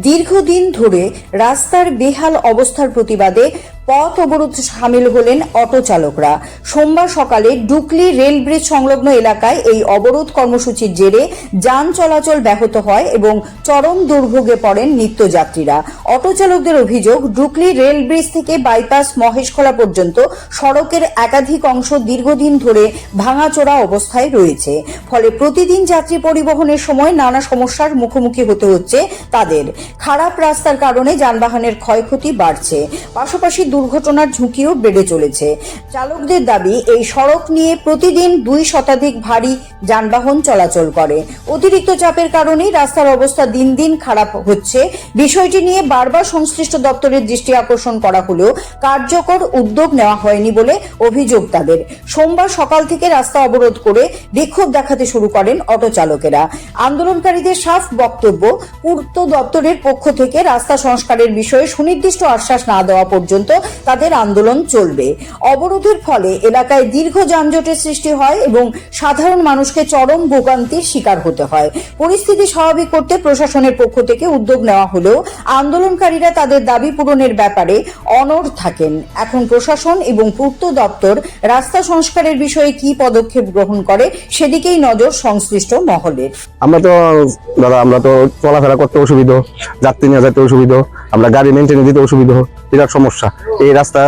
দীর্ঘদিন ধরে রাস্তার বেহাল অবস্থার প্রতিবাদে পথ অবরোধ সামিল হলেন অটো চালকরা। সোমবার সকালে ডুকলি রেল ব্রিজ সংলগ্ন এলাকায় এই অবরোধ কর্মসূচির জেরে যান চলাচল ব্যাহত হয় এবং চরম দুর্ভোগে পড়েন নিত্যযাত্রীরা। অটো চালকদের অভিযোগ, ডুকলি রেল ব্রিজ থেকে বাইপাস মহেশখোলা পর্যন্ত সড়কের একাধিক অংশ দীর্ঘদিন ধরে ভাঙাচোরা অবস্থায় রয়েছে। ফলে প্রতিদিন যাত্রী পরিবহনের সময় নানা সমস্যার মুখোমুখি হতে হচ্ছে তাদের। খারাপ রাস্তার কারণে যানবাহনের ক্ষয়ক্ষতি বাড়ছে, পাশাপাশি দুর্ঘটনার ঝুঁকিও বেড়ে চলেছে। চালকদের দাবি, এই সড়ক নিয়ে প্রতিদিন 2 শতাধিক ভারী যানবাহন চলাচল করে। অতিরিক্ত চাপের কারণেই রাস্তার অবস্থা দিন দিন খারাপ হচ্ছে। বিষয়টি নিয়ে বারবার সংশ্লিষ্ট দপ্তরের দৃষ্টি আকর্ষণ করা হলেও কার্যকর উদ্যোগ নেওয়া হয়নি বলে অভিযোগ তাদের। সোমবার সকাল থেকে রাস্তা অবরোধ করে বিক্ষোভ দেখাতে শুরু করেন অটো চালকেরা। আন্দোলনকারীদের সাফ বক্তব্য, পূর্ত দপ্তরের পক্ষ থেকে রাস্তা সংস্কারের বিষয়ে সুনির্দিষ্ট আশ্বাস না দেওয়া পর্যন্ত তাদের আন্দোলন চলবে। অবরোধের ফলে এলাকায় দীর্ঘ যানজটের সৃষ্টি হয় এবং সাধারণ মানুষকে চরম ভোগান্তির শিকার হতে হয়। পরিস্থিতি স্বাভাবিক করতে প্রশাসনের পক্ষ থেকে উদ্যোগ নেওয়া হলেও আন্দোলনকারীরা তাদের দাবি পূরণের ব্যাপারে অনড় থাকেন। এখন প্রশাসন এবং পূর্ত দপ্তর রাস্তা সংস্কারের বিষয়ে কি পদক্ষেপ গ্রহণ করে সেদিকেই নজর সংশ্লিষ্ট মহলের। আমরা তো চলাফেরা করতে অসুবিধা, যাত্রী নিয়ে যেতে অসুবিধা, আমরা গাড়ি মেনটেন দিতে অসুবিধা, বিরাট সমস্যা। এই রাস্তা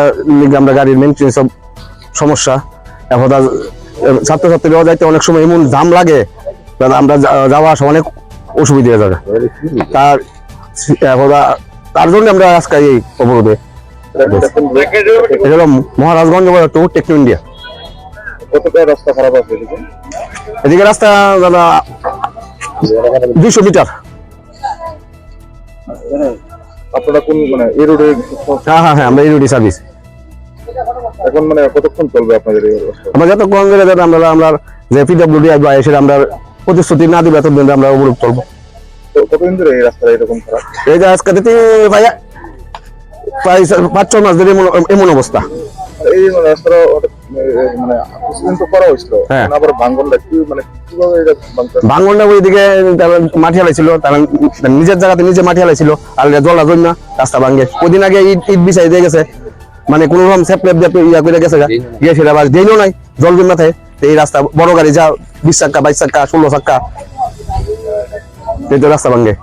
আমরা গাড়ির মেনটেন সব সমস্যা। এখন ছাত্রছাত্রীরাও যাইতে অনেক সময় এমন জাম লাগে, আমরা যাওয়া আসা অনেক অসুবিধা হয়ে যাবে। তার জন্য আমরা আজকে এই অবরোধে মহারাজগঞ্জ টু টেকনো ইন্ডিয়া। রাস্তা খারাপ আছে এদিকে রাস্তা 200 মিটার। আপনারা কোন এই রোডে? হ্যাঁ, আমরা এই রোডে সার্ভিস। এখন কতক্ষণ চলবে আপনাদের এই অবস্থা? আমরা যতক্ষণ আমরা যে পিডব্লিউডি আসবে সেটা আমরা প্রতিশ্রুতি না দিবে ততদিন আমরা অবরোধ চলবো। কতদিন ধরে এই রাস্তাটা এরকম খারাপ? এই যে আজকে ভাইয়া প্রায় 5-6 মাস ধরে এমন অবস্থা। এই রাস্তাটা তো করা হয়েছিল, আবার ভাঙনটা কিভাবে ভাঙনটা ওইদিকে মাটি হালাইছিল, তারা নিজের জায়গাতে নিজে মাটি হালাইছিল, আর জল জন্য রাস্তা ভাঙে। কদিন আগে ইট বিছাই দিয়ে গেছে, কোন রকম সেপলেপ ইয়া করে গেছে গিয়ে সেটা আবার দিনও নাই, জল জন্য থাকে। এই রাস্তা বড় গাড়ি যা 20 চাক্কা 22 চাক্কা 16 চাক্কা রাস্তা ভাঙে।